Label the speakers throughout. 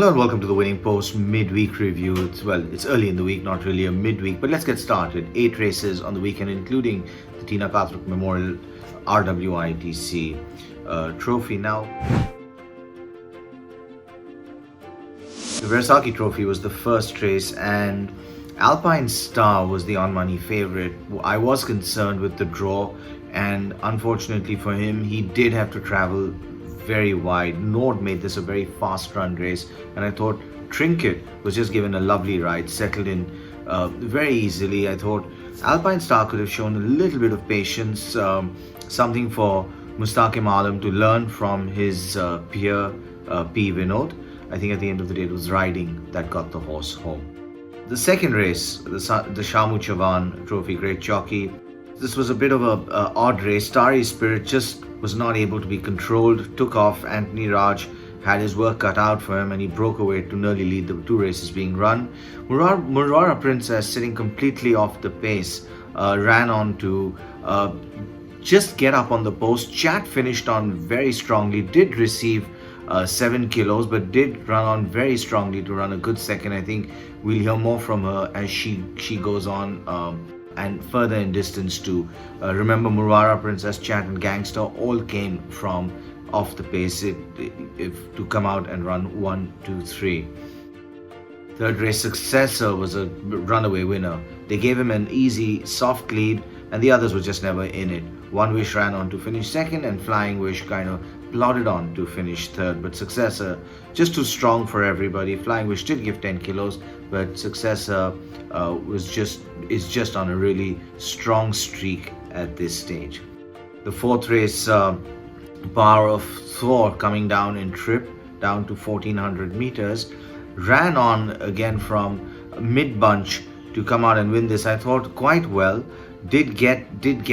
Speaker 1: Hello and welcome to the Winning Post midweek review. It's early in the week, not really a midweek, but let's get started. 8 races on the weekend, including the Tina Kathrak Memorial RWITC trophy. Now, the Versaki Trophy was the first race, and Alpine Star was the on-money favorite. I was concerned with the draw, and unfortunately for him, he did have to travel very wide. Nord made this a very fast run race, and I thought Trinket was just given a lovely ride, settled in very easily. I thought Alpine Star could have shown a little bit of patience, something for Mustaqim Alam to learn from his peer P. Vinod. I think at the end of the day it was riding that got the horse home. The second race, the Shamu Chavan Trophy, Great Jockey. This was a bit of a odd race. Starry Spirit just was not able to be controlled, took off. Anthony Raj had his work cut out for him, and he broke away to nearly lead the two races being run. Murara Princess, sitting completely off the pace, ran on to just get up on the post. Chat finished on very strongly, did receive 7 kilos, but did run on very strongly to run a good second. I think we'll hear more from her as she goes on and further in distance too. Remember, Murara Princess, Chat and Gangster all came from off the pace to come out and run 1, 2, 3. Third race, Successor was a runaway winner. They gave him an easy, soft lead, and the others were just never in it. One Wish ran on to finish second, and Flying Wish kind of plodded on to finish third. But Successor just too strong for everybody. Flying Wish did give 10 kilos, but Successor is just on a really strong streak at this stage. The fourth race, Power of Thor, coming down in trip down to 1400 meters, ran on again from mid-bunch to come out and win this. I thought quite well. Did get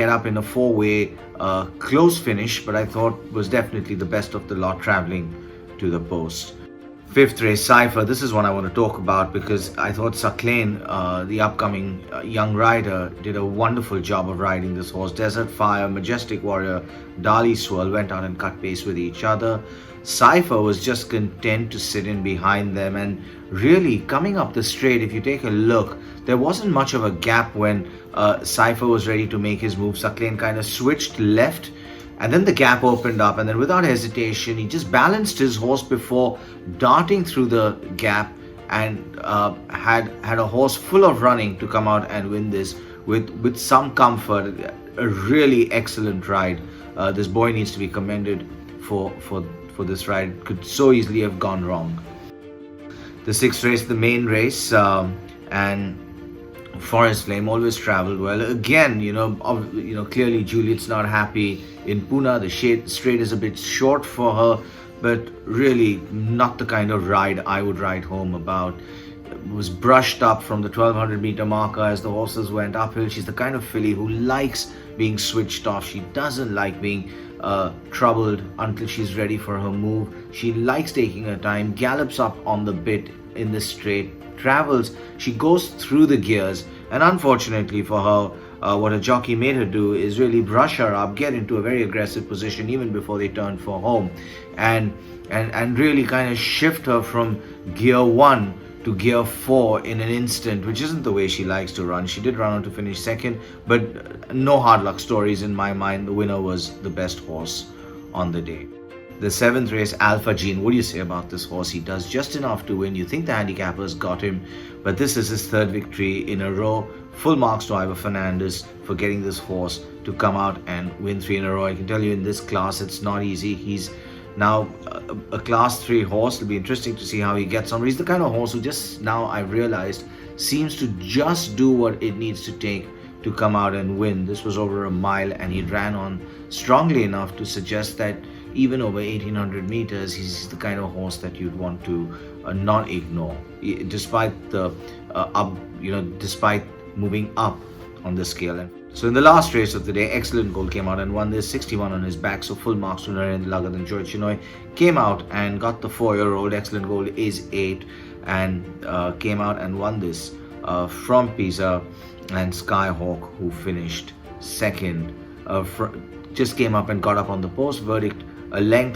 Speaker 1: up in a 4-way close finish, but I thought was definitely the best of the lot traveling to the post. Fifth race, Cypher. This is one I want to talk about because I thought Saklain, the upcoming young rider, did a wonderful job of riding this horse. Desert Fire, Majestic Warrior, Dali Swirl went out and cut pace with each other. Cypher was just content to sit in behind them, and really coming up the straight, if you take a look, there wasn't much of a gap when Cypher was ready to make his move. Saklain kind of switched left, and then the gap opened up, and then without hesitation, he just balanced his horse before darting through the gap, and had a horse full of running to come out and win this with some comfort. A really excellent ride. This boy needs to be commended for this ride. Could so easily have gone wrong. The sixth race, the main race, and Forest Flame always traveled well. Again, clearly Juliet's not happy in Pune. The straight is a bit short for her, but really not the kind of ride I would ride home about. It was brushed up from the 1200 meter marker as the horses went uphill. She's the kind of filly who likes being switched off. She doesn't like being troubled until she's ready for her move. She likes taking her time, gallops up on the bit in the straight, travels, she goes through the gears, and unfortunately for her, what a jockey made her do is really brush her up, get into a very aggressive position even before they turned for home, and really kind of shift her from gear 1 to gear 4 in an instant, which isn't the way she likes to run. She did run on to finish second, but no hard luck stories in my mind. The winner was the best horse on the day. The seventh race, Alpha Gene. What do you say about this horse? He does just enough to win. You think the handicappers got him, but this is his third victory in a row. Full marks to Ivor Fernandez for getting this horse to come out and win 3 in a row. I can tell you in this class, it's not easy. He's now a class 3 horse. It'll be interesting to see how he gets on. He's the kind of horse who just now, I've realized, seems to just do what it needs to take to come out and win. This was over a mile, and he ran on strongly enough to suggest that even over 1800 meters, he's the kind of horse that you'd want to not ignore, despite the despite moving up on the scale. So in the last race of the day, Excellent Gold came out and won this, 61 on his back, so full marks to Narendra Lagat and George Chinoy. Came out and got the 4-year-old. Excellent Gold is 8, and came out and won this from Pisa, and Skyhawk, who finished second, just came up and got up on the post. Verdict,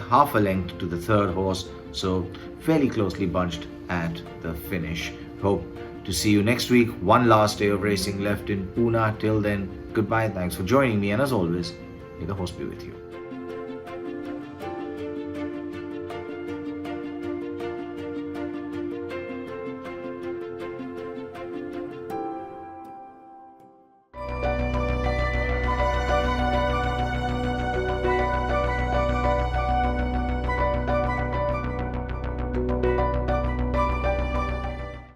Speaker 1: half a length to the third horse, So fairly closely bunched at the finish. Hope to see you next week. One last day of racing left in Pune. Till then, goodbye. Thanks for joining me. And as always, may the horse be with you.